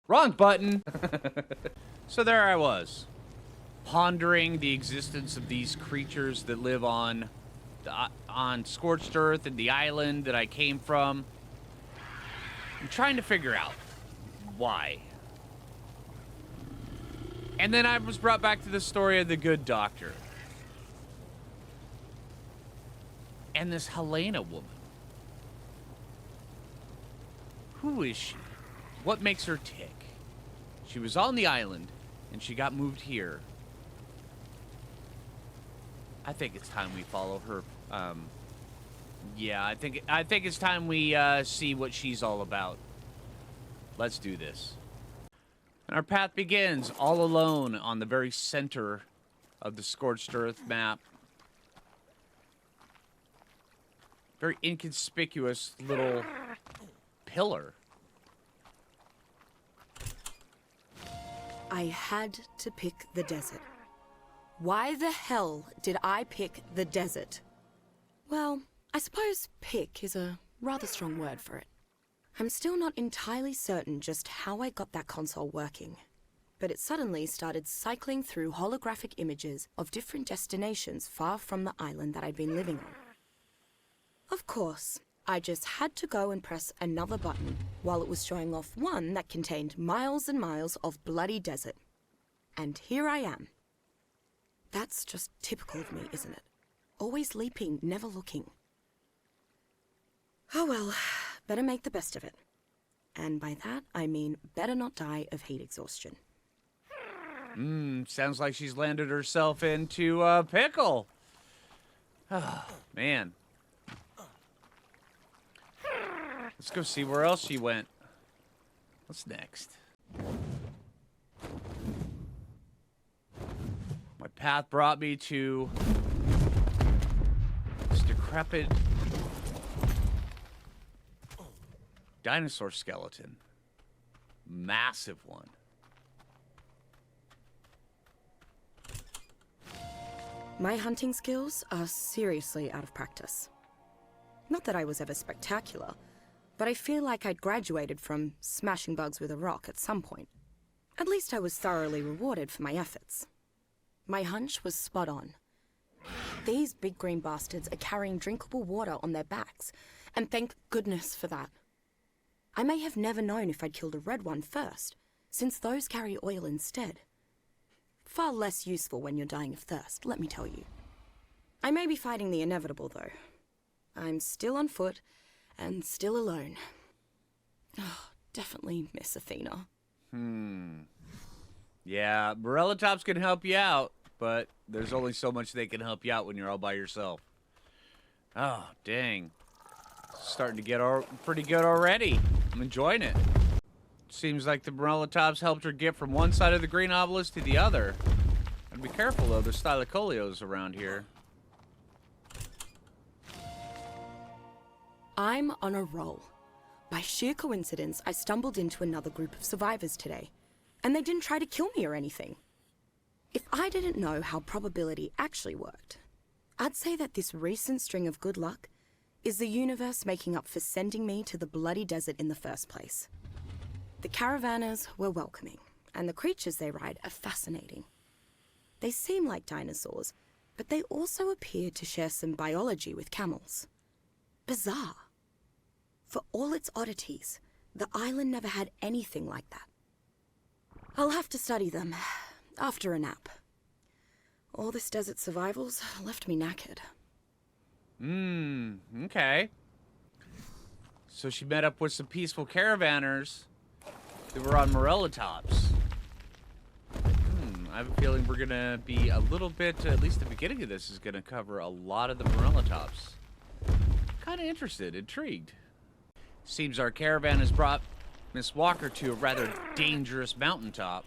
Wrong button! So there I was, pondering the existence of these creatures that live on Scorched Earth and the island that I came from. I'm trying to figure out why. And then I was brought back to the story of the good doctor. And this Helena woman. Who is she? What makes her tick? She was on the island, and she got moved here. I think it's time we follow her. Yeah, I think it's time we see what she's all about. Let's do this. And our path begins all alone on the very center of the Scorched Earth map. Very inconspicuous little pillar. I had to pick the desert. Why the hell did I pick the desert? Well, I suppose pick is a rather strong word for it. I'm still not entirely certain just how I got that console working, but it suddenly started cycling through holographic images of different destinations far from the island that I'd been living on. Of course, I just had to go and press another button while it was showing off one that contained miles and miles of bloody desert. And here I am. That's just typical of me, isn't it? Always leaping, never looking. Oh well, better make the best of it. And by that, I mean better not die of heat exhaustion. Sounds like she's landed herself into a pickle. Oh, man. Let's go see where else she went. What's next? My path brought me to this decrepit dinosaur skeleton. Massive one. My hunting skills are seriously out of practice. Not that I was ever spectacular, but I feel like I'd graduated from smashing bugs with a rock at some point. At least I was thoroughly rewarded for my efforts. My hunch was spot on. These big green bastards are carrying drinkable water on their backs, and thank goodness for that. I may have never known if I'd killed a red one first, since those carry oil instead. Far less useful when you're dying of thirst, let me tell you. I may be fighting the inevitable, though. I'm still on foot, and still alone. Oh, definitely miss Athena. Yeah, Morellatops can help you out, but there's only so much they can help you out when you're all by yourself. Oh, dang. Starting to get pretty good already. I'm enjoying it. Seems like the Morellatops helped her get from one side of the green obelisk to the other. And be careful, though. There's Stylocolios around here. I'm on a roll. By sheer coincidence, I stumbled into another group of survivors today, and they didn't try to kill me or anything. If I didn't know how probability actually worked, I'd say that this recent string of good luck is the universe making up for sending me to the bloody desert in the first place. The caravanners were welcoming, and the creatures they ride are fascinating. They seem like dinosaurs, but they also appear to share some biology with camels. Bizarre. For all its oddities, the island never had anything like that. I'll have to study them after a nap. All this desert survival's left me knackered. Okay. So she met up with some peaceful caravanners that were on Morellatops. I have a feeling we're gonna be a little bit, at least the beginning of this is gonna cover a lot of the Morellatops. Kind of interested, intrigued. Seems our caravan has brought Miss Walker to a rather dangerous mountaintop.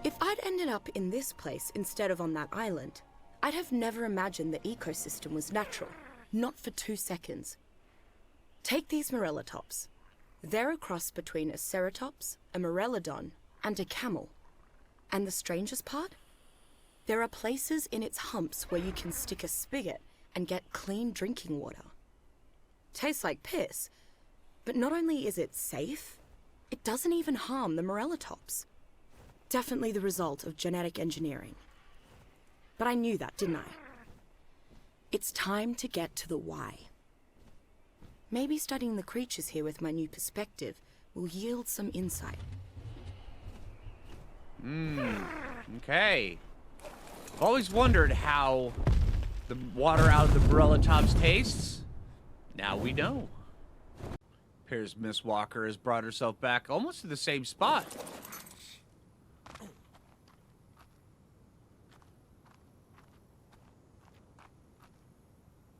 If I'd ended up in this place instead of on that island, I'd have never imagined the ecosystem was natural, not for 2 seconds. Take these Morellatops. They're a cross between a ceratops, a Morellodon, and a camel. And the strangest part? There are places in its humps where you can stick a spigot and get clean drinking water. Tastes like piss, but not only is it safe, It doesn't even harm the morellatops. Definitely the result of genetic engineering. But I knew that, didn't I? It's time to get to the why. Maybe studying the creatures here with my new perspective will yield some insight. Okay. I've always wondered how the water out of the morellatops tastes. Now we know. Appears Miss Walker has brought herself back almost to the same spot.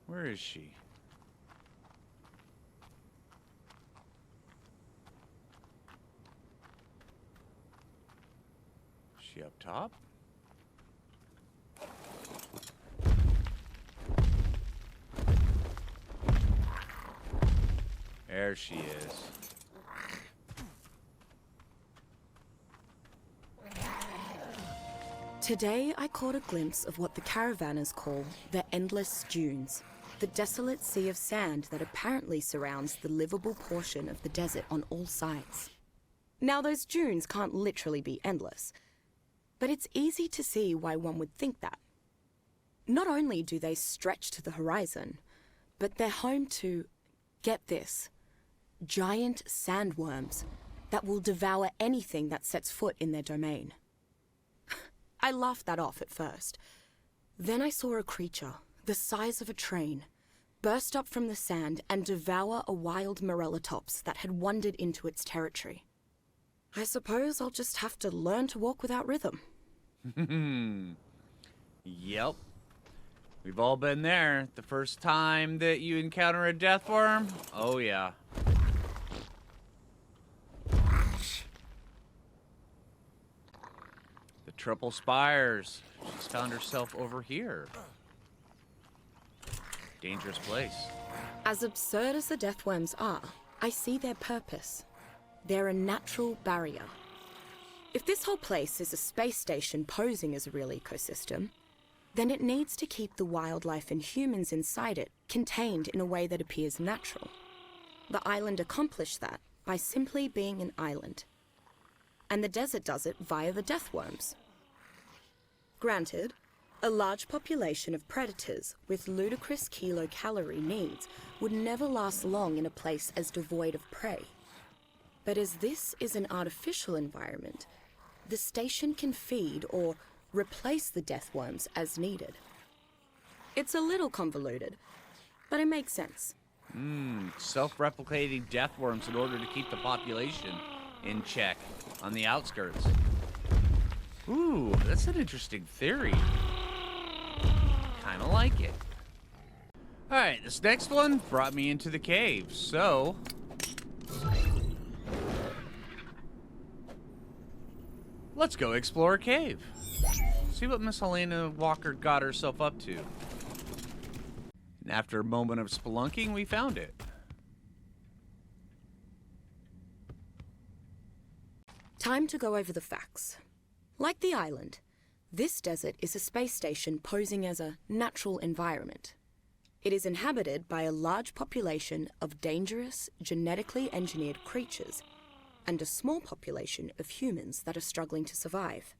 Where is she? Is she up top? There she is. Today, I caught a glimpse of what the caravanners call the endless dunes, the desolate sea of sand that apparently surrounds the livable portion of the desert on all sides. Now, those dunes can't literally be endless, but it's easy to see why one would think that. Not only do they stretch to the horizon, but they're home to, get this, giant sandworms that will devour anything that sets foot in their domain. I laughed that off at first. Then I saw a creature, the size of a train, burst up from the sand and devour a wild morellatops that had wandered into its territory. I suppose I'll just have to learn to walk without rhythm. Yep. We've all been there. The first time that you encounter a death worm, oh yeah. The triple spires. She's found herself over here. Dangerous place. As absurd as the deathworms are, I see their purpose. They're a natural barrier. If this whole place is a space station posing as a real ecosystem, then it needs to keep the wildlife and humans inside it contained in a way that appears natural. The island accomplished that by simply being an island. And the desert does it via the deathworms. Granted, a large population of predators with ludicrous kilocalorie needs would never last long in a place as devoid of prey. But as this is an artificial environment, the station can feed or replace the deathworms as needed. It's a little convoluted, but it makes sense. Self-replicating deathworms in order to keep the population in check on the outskirts. Ooh, that's an interesting theory. Kinda like it. Alright, this next one brought me into the cave, so let's go explore a cave. See what Miss Helena Walker got herself up to. And after a moment of spelunking, we found it. Time to go over the facts. Like the island, this desert is a space station posing as a natural environment. It is inhabited by a large population of dangerous, genetically engineered creatures, and a small population of humans that are struggling to survive.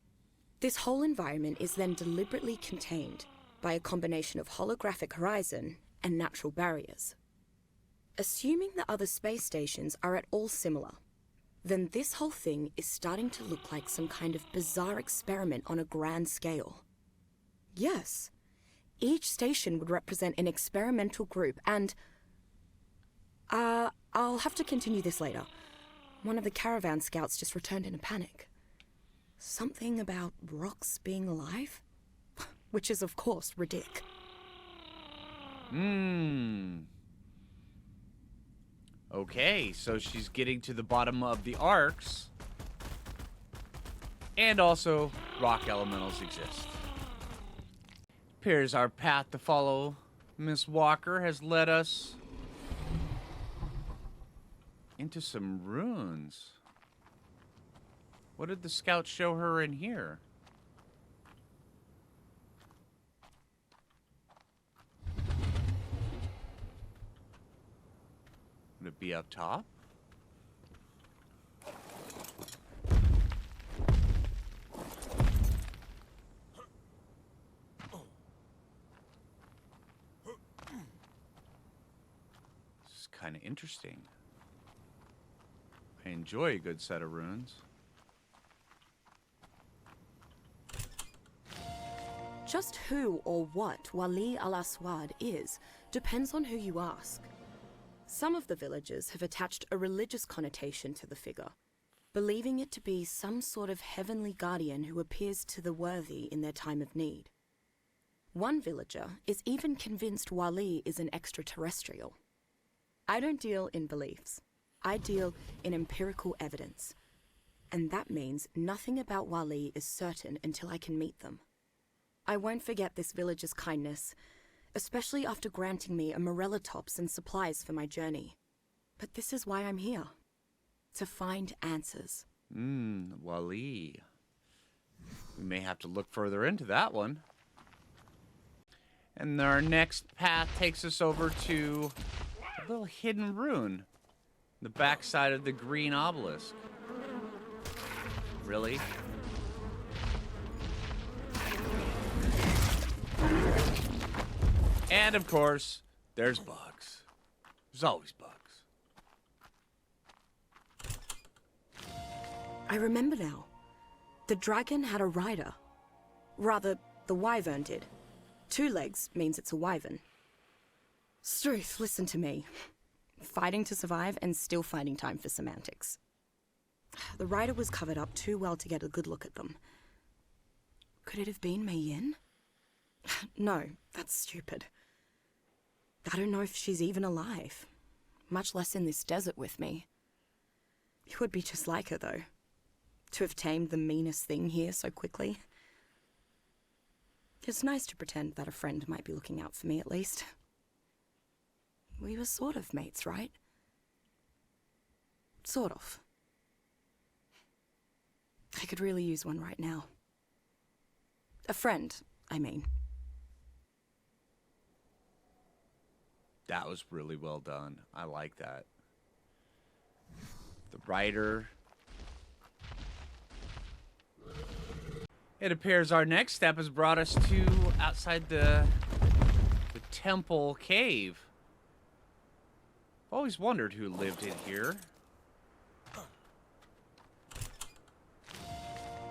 This whole environment is then deliberately contained by a combination of holographic horizon and natural barriers. Assuming the other space stations are at all similar, then this whole thing is starting to look like some kind of bizarre experiment on a grand scale. Yes, each station would represent an experimental group, and I'll have to continue this later. One of the caravan scouts just returned in a panic. Something about rocks being alive? Which is, of course, ridiculous. Okay, so she's getting to the bottom of the arcs. And also, rock elementals exist. Appears our path to follow Miss Walker has led us into some ruins. What did the scout show her in here? Would it be up top? Interesting. I enjoy a good set of runes. Just who or what Wali al-Aswad is depends on who you ask. Some of the villagers have attached a religious connotation to the figure, believing it to be some sort of heavenly guardian who appears to the worthy in their time of need. One villager is even convinced Wali is an extraterrestrial. I don't deal in beliefs. I deal in empirical evidence. And that means nothing about Wali is certain until I can meet them. I won't forget this villager's kindness, especially after granting me a morellatops and supplies for my journey. But this is why I'm here. To find answers. Wali. We may have to look further into that one. And our next path takes us over to a little hidden rune. The backside of the green obelisk. Really? And of course, there's bugs. There's always bugs. I remember now. The dragon had a rider. Rather, the wyvern did. 2 legs means it's a wyvern. Struth, listen to me. Fighting to survive and still finding time for semantics. The rider was covered up too well to get a good look at them. Could it have been Mei Yin? No, that's stupid. I don't know if she's even alive, much less in this desert with me. It would be just like her, though, to have tamed the meanest thing here so quickly. It's nice to pretend that a friend might be looking out for me, at least. We were sort of mates, right? Sort of. I could really use one right now. A friend, I mean. That was really well done. I like that. The writer. It appears our next step has brought us to outside the temple cave. I've always wondered who lived in here.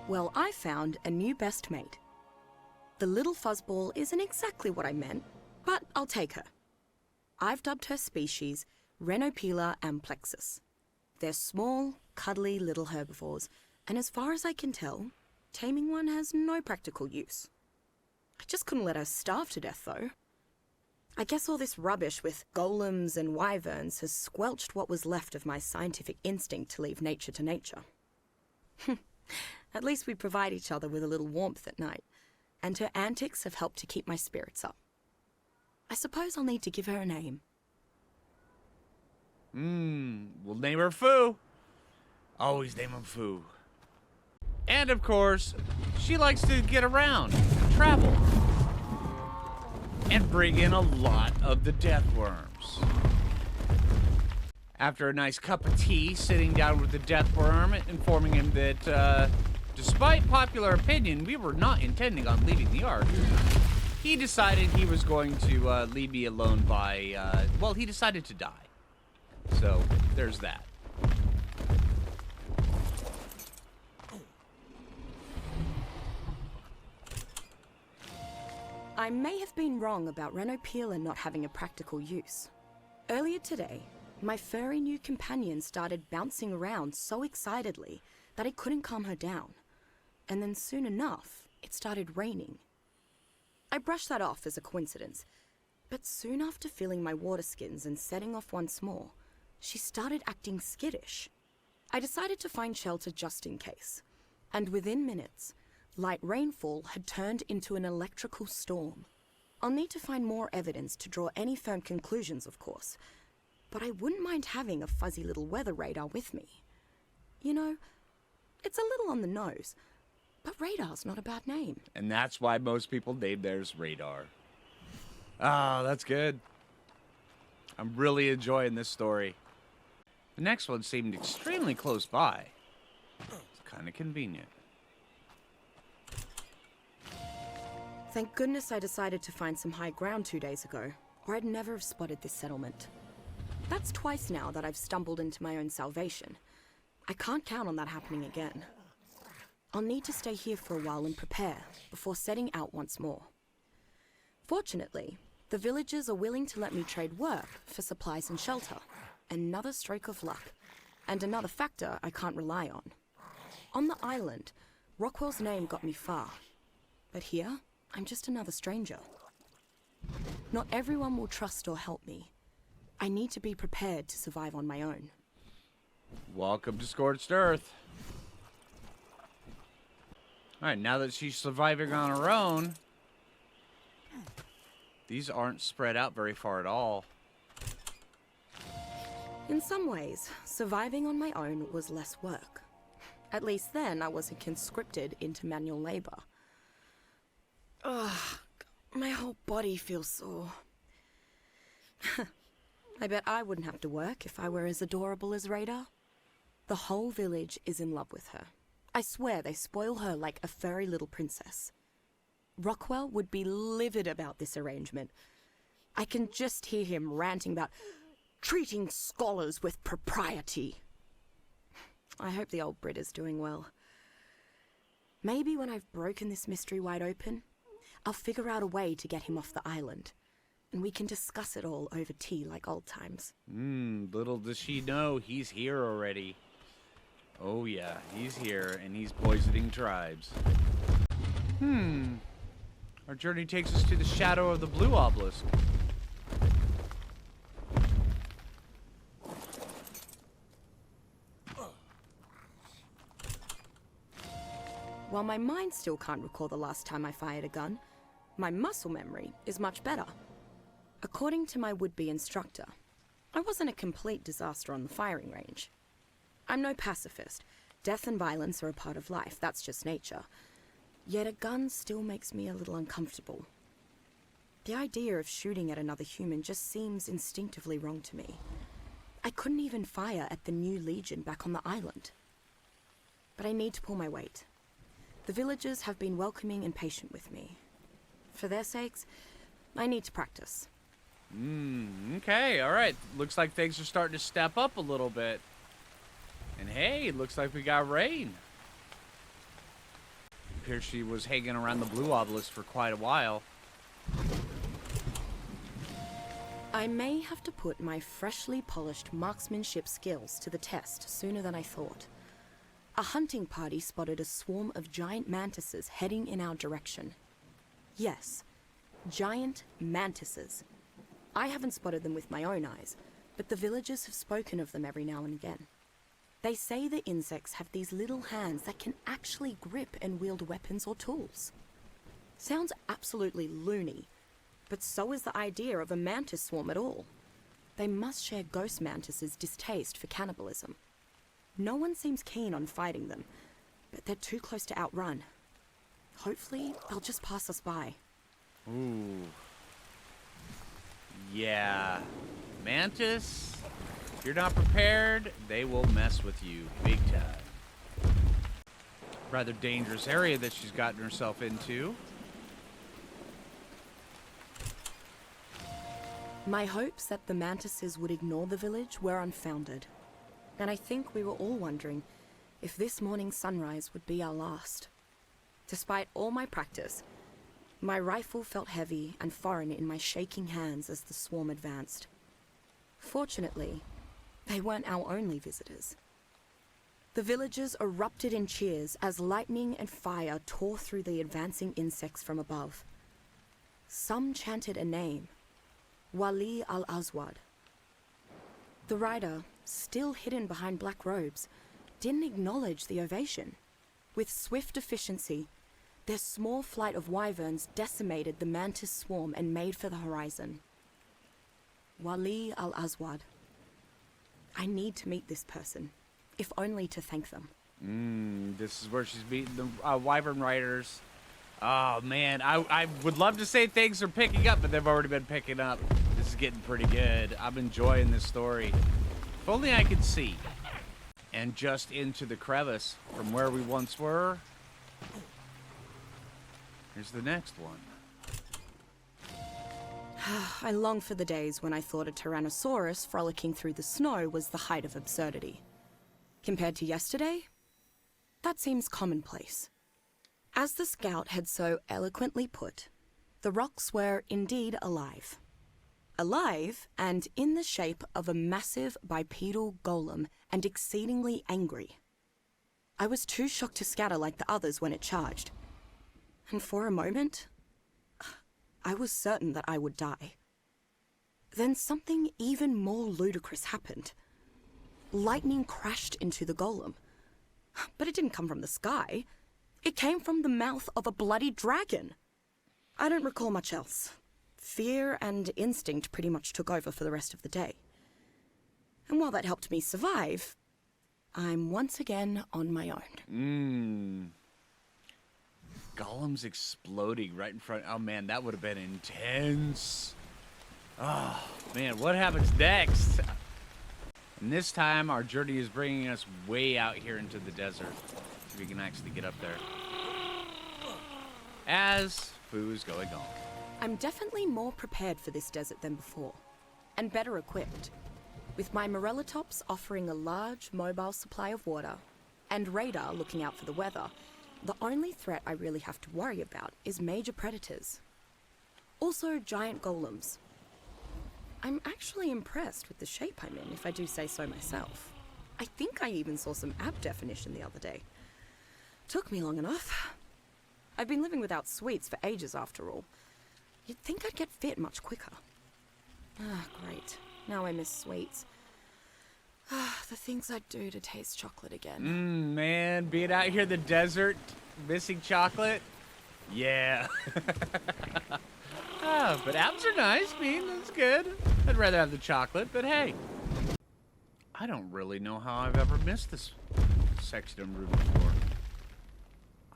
Well, I found a new best mate. The little fuzzball isn't exactly what I meant, but I'll take her. I've dubbed her species Renopila amplexus. They're small, cuddly little herbivores, and as far as I can tell, taming one has no practical use. I just couldn't let her starve to death, though. I guess all this rubbish with golems and wyverns has squelched what was left of my scientific instinct to leave nature to nature. At least we provide each other with a little warmth at night, and her antics have helped to keep my spirits up. I suppose I'll need to give her a name. We'll name her Phoo. Always name him Phoo. And of course, she likes to get around, travel, and bring in a lot of the death worms. After a nice cup of tea, sitting down with the death worm, informing him that, despite popular opinion, we were not intending on leaving the Ark, he decided he was going to leave me alone by, well, he decided to die. So, there's that. I may have been wrong about Renopila not having a practical use. Earlier today, my furry new companion started bouncing around so excitedly that I couldn't calm her down. And then soon enough, it started raining. I brushed that off as a coincidence, but soon after filling my water skins and setting off once more, she started acting skittish. I decided to find shelter just in case, and within minutes, light rainfall had turned into an electrical storm. I'll need to find more evidence to draw any firm conclusions, of course, but I wouldn't mind having a fuzzy little weather radar with me. You know, it's a little on the nose, but radar's not a bad name. And that's why most people name theirs Radar. Ah, that's good. I'm really enjoying this story. The next one seemed extremely close by. It's kind of convenient. Thank goodness I decided to find some high ground 2 days ago, or I'd never have spotted this settlement. That's twice now that I've stumbled into my own salvation. I can't count on that happening again. I'll need to stay here for a while and prepare before setting out once more. Fortunately, the villagers are willing to let me trade work for supplies and shelter. Another stroke of luck, and another factor I can't rely on. On the island, Rockwell's name got me far. But here, I'm just another stranger. Not everyone will trust or help me. I need to be prepared to survive on my own. Welcome to Scorched Earth. Alright, now that she's surviving on her own, these aren't spread out very far at all. In some ways, surviving on my own was less work. At least then, I wasn't conscripted into manual labor. Ugh, my whole body feels sore. I bet I wouldn't have to work if I were as adorable as Radar. The whole village is in love with her. I swear they spoil her like a furry little princess. Rockwell would be livid about this arrangement. I can just hear him ranting about treating scholars with propriety. I hope the old Brit is doing well. Maybe when I've broken this mystery wide open, I'll figure out a way to get him off the island, and we can discuss it all over tea like old times. Little does she know, he's here already. Oh yeah, he's here, and he's poisoning tribes. Our journey takes us to the shadow of the blue obelisk. While my mind still can't recall the last time I fired a gun, my muscle memory is much better. According to my would-be instructor, I wasn't a complete disaster on the firing range. I'm no pacifist. Death and violence are a part of life, that's just nature. Yet a gun still makes me a little uncomfortable. The idea of shooting at another human just seems instinctively wrong to me. I couldn't even fire at the new Legion back on the island. But I need to pull my weight. The villagers have been welcoming and patient with me. For their sakes, I need to practice. Okay, alright. Looks like things are starting to step up a little bit. And hey, looks like we got rain. Here she was hanging around the blue obelisk for quite a while. I may have to put my freshly polished marksmanship skills to the test sooner than I thought. A hunting party spotted a swarm of giant mantises heading in our direction. Yes, giant mantises. I haven't spotted them with my own eyes, but the villagers have spoken of them every now and again. They say the insects have these little hands that can actually grip and wield weapons or tools. Sounds absolutely loony, but so is the idea of a mantis swarm at all. They must share ghost mantises' distaste for cannibalism. No one seems keen on fighting them, but they're too close to outrun. Hopefully, they'll just pass us by. Ooh. Yeah. Mantis, if you're not prepared, they will mess with you big time. Rather dangerous area that she's gotten herself into. My hopes that the mantises would ignore the village were unfounded. And I think we were all wondering if this morning's sunrise would be our last. Despite all my practice, my rifle felt heavy and foreign in my shaking hands as the swarm advanced. Fortunately, they weren't our only visitors. The villagers erupted in cheers as lightning and fire tore through the advancing insects from above. Some chanted a name, Wali al-Aswad. The rider, still hidden behind black robes, didn't acknowledge the ovation. With swift efficiency, their small flight of wyverns decimated the mantis swarm and made for the horizon. Wali al-Aswad. I need to meet this person, if only to thank them. This is where she's beating the wyvern riders. Oh man, I would love to say things are picking up, but they've already been picking up. This is getting pretty good. I'm enjoying this story. If only I could see. And just into the crevice from where we once were. Here's the next one. I long for the days when I thought a Tyrannosaurus frolicking through the snow was the height of absurdity. Compared to yesterday, that seems commonplace. As the scout had so eloquently put, the rocks were indeed alive. Alive, and in the shape of a massive bipedal golem, and exceedingly angry. I was too shocked to scatter like the others when it charged. And for a moment, I was certain that I would die. Then something even more ludicrous happened. Lightning crashed into the golem. But it didn't come from the sky. It came from the mouth of a bloody dragon. I don't recall much else. Fear and instinct pretty much took over for the rest of the day. And while that helped me survive, I'm once again on my own. Golems exploding right in front. Oh, man, that would have been intense. Oh, man, what happens next? And this time, our journey is bringing us way out here into the desert. So we can actually get up there. As Phoo is going on. I'm definitely more prepared for this desert than before, and better equipped. With my Morellatops offering a large, mobile supply of water, and radar looking out for the weather, the only threat I really have to worry about is major predators. Also, giant golems. I'm actually impressed with the shape I'm in, if I do say so myself. I think I even saw some ab definition the other day. Took me long enough. I've been living without sweets for ages after all. You'd think I'd get fit much quicker. Ah, great. Now I miss sweets. Ah, the things I'd do to taste chocolate again. Man, being out here in the desert, missing chocolate. Yeah. But abs are nice, that's good. I'd rather have the chocolate, but hey. I don't really know how I've ever missed this section of room before.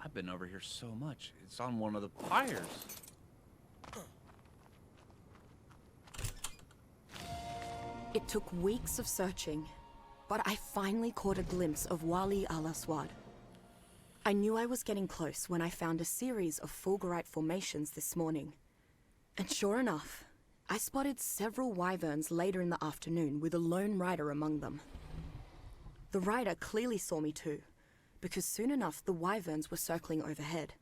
I've been over here so much. It's on one of the pyres. It took weeks of searching, but I finally caught a glimpse of Wali al-Aswad. I knew I was getting close when I found a series of fulgurite formations this morning. And sure enough, I spotted several wyverns later in the afternoon with a lone rider among them. The rider clearly saw me too, because soon enough the wyverns were circling overhead.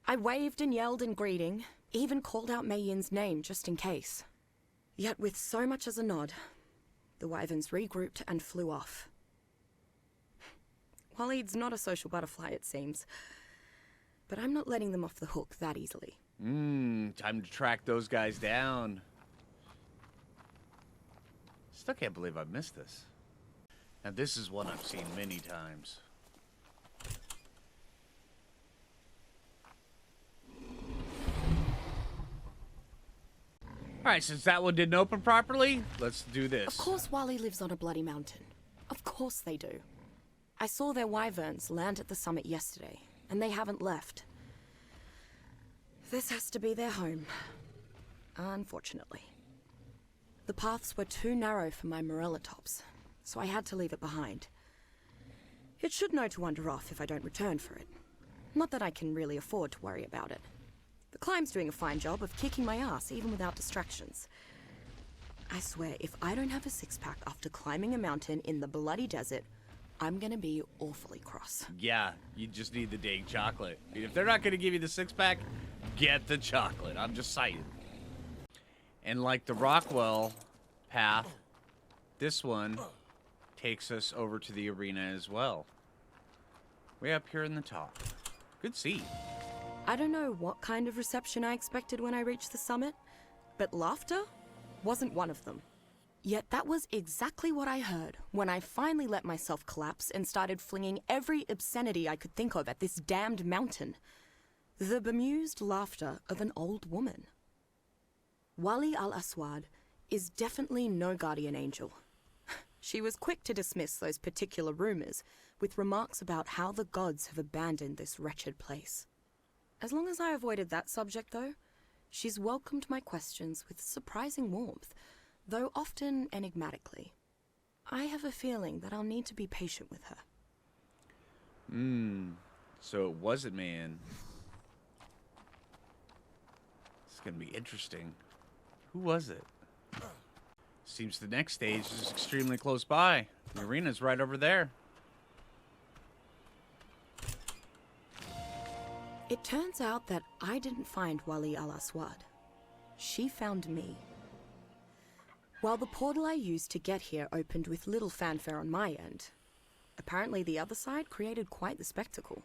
I waved and yelled in greeting, even called out Mei Yin's name just in case. Yet with so much as a nod, the wyverns regrouped and flew off. Waleed's not a social butterfly, it seems, but I'm not letting them off the hook that easily. Time to track those guys down. Still can't believe I missed this. Now this is one I've seen many times. Alright, since that one didn't open properly, let's do this. Of course Wali lives on a bloody mountain. Of course they do. I saw their wyverns land at the summit yesterday, and they haven't left. This has to be their home. Unfortunately. The paths were too narrow for my Morellatops, so I had to leave it behind. It should know to wander off if I don't return for it. Not that I can really afford to worry about it. The climb's doing a fine job of kicking my ass even without distractions. I swear, if I don't have a six-pack after climbing a mountain in the bloody desert, I'm gonna be awfully cross. Yeah, you just need the dang chocolate. If they're not gonna give you the six-pack, get the chocolate. I'm just saying. And like the Rockwell path, this one takes us over to the arena as well. Way up here in the top. Good seat. I don't know what kind of reception I expected when I reached the summit, but laughter wasn't one of them. Yet that was exactly what I heard when I finally let myself collapse and started flinging every obscenity I could think of at this damned mountain. The bemused laughter of an old woman. Wali al-Aswad is definitely no guardian angel. She was quick to dismiss those particular rumors with remarks about how the gods have abandoned this wretched place. As long as I avoided that subject, though, she's welcomed my questions with surprising warmth, though often enigmatically. I have a feeling that I'll need to be patient with her. So it wasn't man. It's gonna be interesting. Who was it? Seems the next stage is extremely close by. The arena's right over there. It turns out that I didn't find Wali al-Aswad. She found me. While the portal I used to get here opened with little fanfare on my end, apparently the other side created quite the spectacle.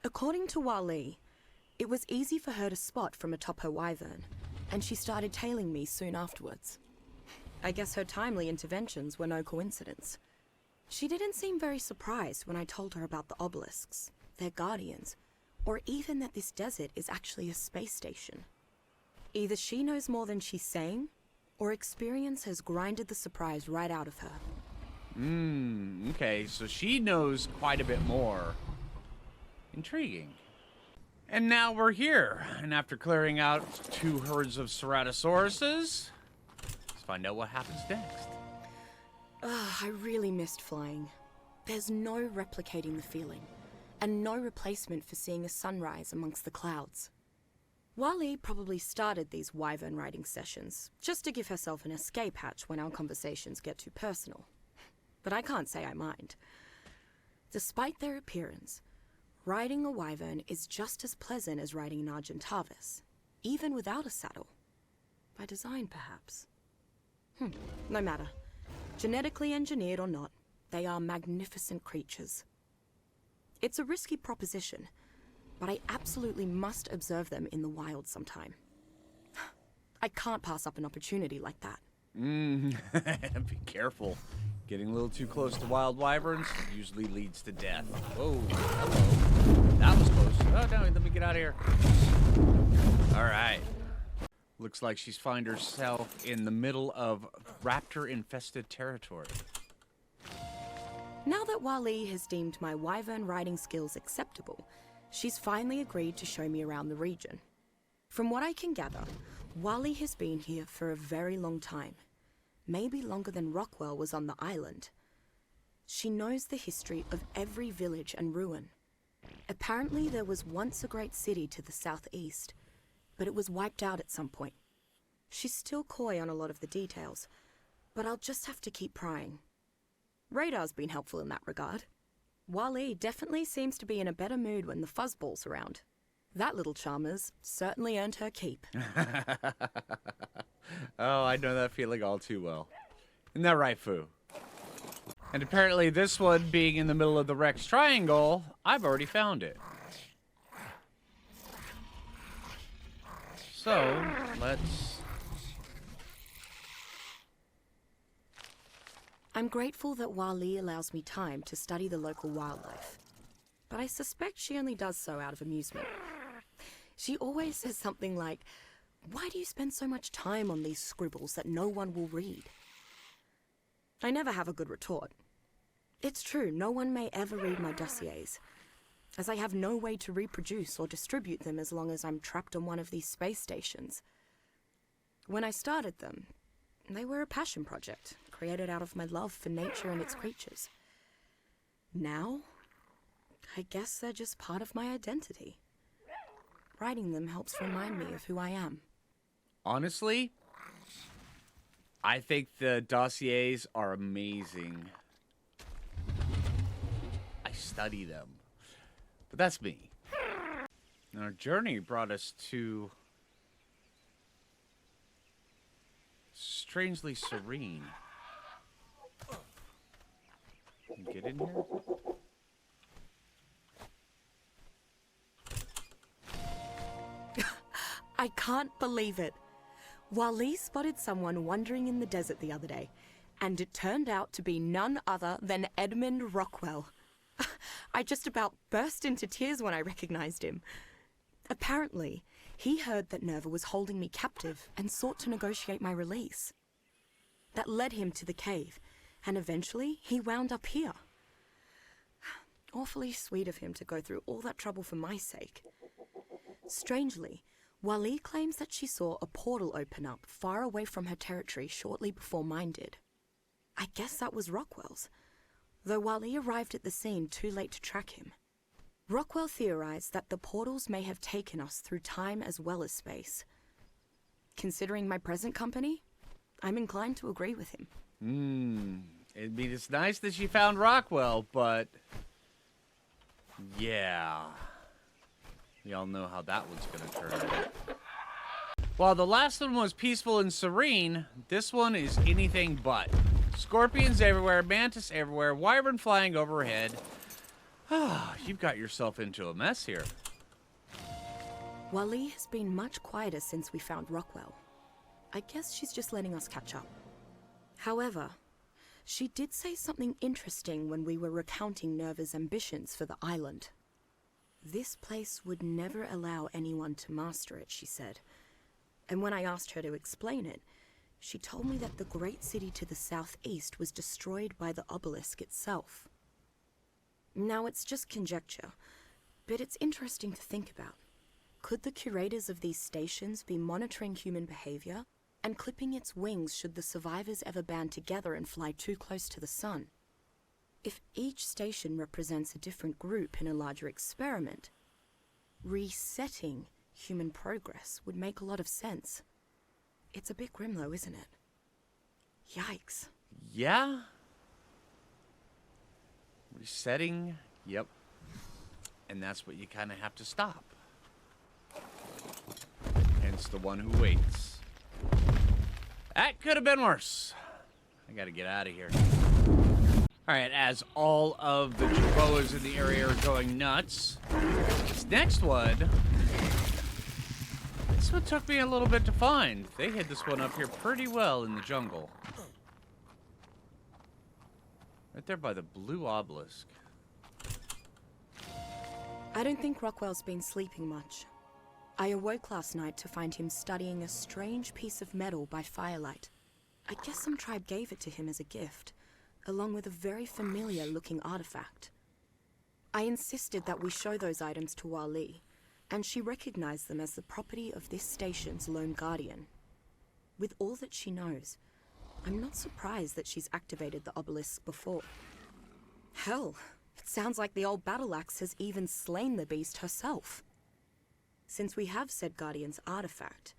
According to Wali, it was easy for her to spot from atop her wyvern, and she started tailing me soon afterwards. I guess her timely interventions were no coincidence. She didn't seem very surprised when I told her about the obelisks, their guardians, or even that this desert is actually a space station. Either she knows more than she's saying, or experience has grinded the surprise right out of her. Okay, so she knows quite a bit more. Intriguing. And now we're here, and after clearing out 2 herds of ceratosauruses, let's find out what happens next. I really missed flying. There's no replicating the feeling, and no replacement for seeing a sunrise amongst the clouds. Wali probably started these wyvern riding sessions just to give herself an escape hatch when our conversations get too personal. But I can't say I mind. Despite their appearance, riding a wyvern is just as pleasant as riding an Argentavis, even without a saddle. By design, perhaps. No matter. Genetically engineered or not, they are magnificent creatures. It's a risky proposition, but I absolutely must observe them in the wild sometime. I can't pass up an opportunity like that. Be careful. Getting a little too close to wild wyverns usually leads to death. Whoa, hello. That was close. Oh, no, let me get out of here. All right. Looks like she's found herself in the middle of raptor-infested territory. Now that Wali has deemed my wyvern riding skills acceptable, she's finally agreed to show me around the region. From what I can gather, Wali has been here for a very long time. Maybe longer than Rockwell was on the island. She knows the history of every village and ruin. Apparently there was once a great city to the southeast, but it was wiped out at some point. She's still coy on a lot of the details, but I'll just have to keep prying. Radar's been helpful in that regard. Wali definitely seems to be in a better mood when the fuzzball's around. That little charmer's certainly earned her keep. Oh, I know that feeling all too well. Isn't that right, Phoo? And apparently this one, being in the middle of the Rex Triangle, I've already found it. So, let's... I'm grateful that Wali allows me time to study the local wildlife, but I suspect she only does so out of amusement. She always says something like, "Why do you spend so much time on these scribbles that no one will read?" I never have a good retort. It's true, no one may ever read my dossiers, as I have no way to reproduce or distribute them as long as I'm trapped on one of these space stations. When I started them, they were a passion project, created out of my love for nature and its creatures. Now, I guess they're just part of my identity. Writing them helps remind me of who I am. Honestly, I think the dossiers are amazing. I study them. But that's me. Our journey brought us to... strangely serene. Can you get in here? I can't believe it. Wali spotted someone wandering in the desert the other day, and it turned out to be none other than Edmund Rockwell. I just about burst into tears when I recognized him. Apparently, he heard that Nerva was holding me captive and sought to negotiate my release. That led him to the cave, and eventually he wound up here. Awfully sweet of him to go through all that trouble for my sake. Strangely, Wali claims that she saw a portal open up far away from her territory shortly before mine did. I guess that was Rockwell's, though Wali arrived at the scene too late to track him. Rockwell theorized that the portals may have taken us through time as well as space. considering my present company, I'm inclined to agree with him. It's nice that she found Rockwell, but yeah, we all know how that one's gonna turn out. While the last one was peaceful and serene, this one is anything but. Scorpions everywhere, mantis everywhere, wyvern flying overhead. You've got yourself into a mess here. Wally has been much quieter since we found Rockwell. I guess she's just letting us catch up. However, she did say something interesting when we were recounting Nerva's ambitions for the island. This place would never allow anyone to master it, she said. And when I asked her to explain it, she told me that the great city to the southeast was destroyed by the obelisk itself. Now, it's just conjecture, but it's interesting to think about. Could the curators of these stations be monitoring human behavior and clipping its wings should the survivors ever band together and fly too close to the sun? If each station represents a different group in a larger experiment, resetting human progress would make a lot of sense. It's a bit grim though, isn't it? Yikes. Yeah? Resetting, yep. And that's what you kind of have to stop. Hence the one who waits. That could have been worse. I gotta get out of here. Alright, as all of the Chihuahuas in the area are going nuts, this next one took me a little bit to find. They hid this one up here pretty well in the jungle. Right there by the blue obelisk. I don't think Rockwell's been sleeping much. I awoke last night to find him studying a strange piece of metal by firelight. I guess some tribe gave it to him as a gift, along with a very familiar looking artifact. I insisted that we show those items to Wali, and she recognized them as the property of this station's lone guardian. With all that she knows, I'm not surprised that she's activated the obelisk before. Hell, it sounds like the old battle axe has even slain the beast herself. Since we have said guardian's artifact,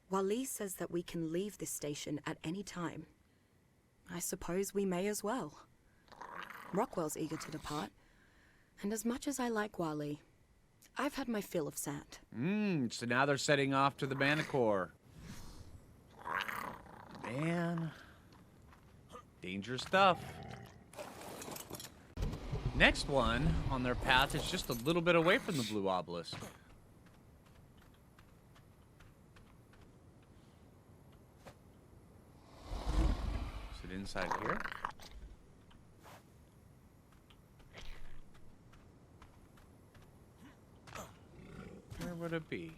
Wali says that we can leave this station at any time. I suppose we may as well. Rockwell's eager to depart, and as much as I like Wali, I've had my fill of sand. So now they're setting off to the Manticore. Man. Dangerous stuff. Next one on their path is just a little bit away from the blue obelisk. Is it inside here? Where would it be?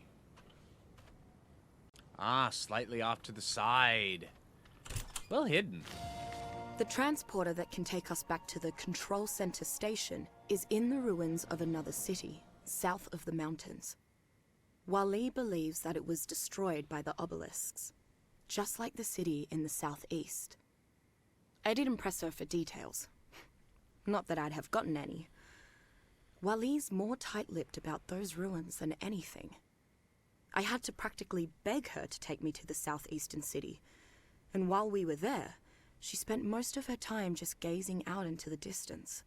Ah, slightly off to the side. Well hidden. The transporter that can take us back to the control center station is in the ruins of another city, south of the mountains. Wali believes that it was destroyed by the obelisks, just like the city in the southeast. I didn't press her for details. Not that I'd have gotten any. Wali's more tight-lipped about those ruins than anything. I had to practically beg her to take me to the southeastern city, and while we were there, she spent most of her time just gazing out into the distance.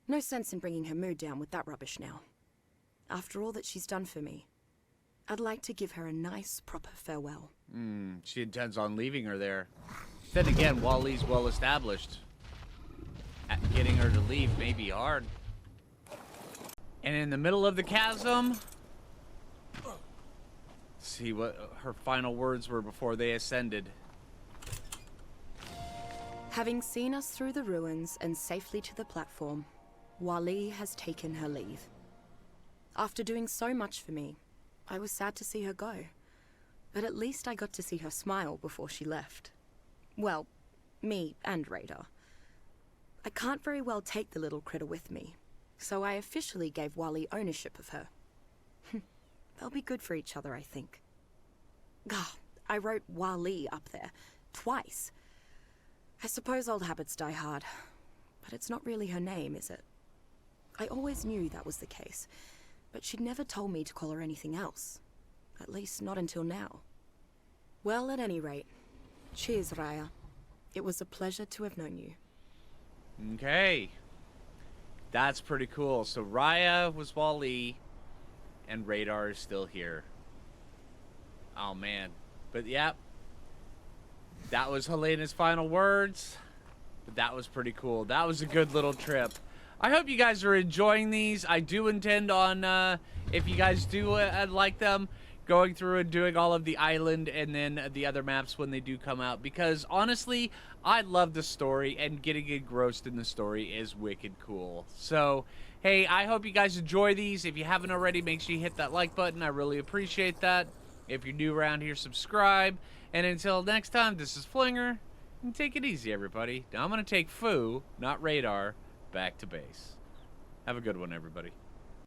No sense in bringing her mood down with that rubbish now. After all that she's done for me, I'd like to give her a nice, proper farewell. She intends on leaving her there. Then again, Wali's well established. Getting her to leave may be hard. And in the middle of the chasm, see what her final words were before they ascended. Having seen us through the ruins and safely to the platform, Wali has taken her leave. After doing so much for me, I was sad to see her go. But at least I got to see her smile before she left. Well, me and Radar. I can't very well take the little critter with me, so I officially gave Wali ownership of her. They'll be good for each other, I think. I wrote Wali up there, twice. I suppose old habits die hard, but it's not really her name, is it? I always knew that was the case, but she'd never told me to call her anything else. At least not until now. Well, at any rate, cheers, Raya. It was a pleasure to have known you. Okay. That's pretty cool. So Raya was Wall-E, and Radar is still here. Oh, man. But, yeah. That was Helena's final words. But that was pretty cool. That was a good little trip. I hope you guys are enjoying these. I do intend on, if you guys do like them, going through and doing all of the island and then the other maps when they do come out. Because, honestly, I love the story, and getting engrossed in the story is wicked cool. So, hey, I hope you guys enjoy these. If you haven't already, make sure you hit that like button. I really appreciate that. If you're new around here, subscribe. And until next time, this is Phlinger. And take it easy, everybody. Now I'm going to take Phoo, not Radar, back to base. Have a good one, everybody.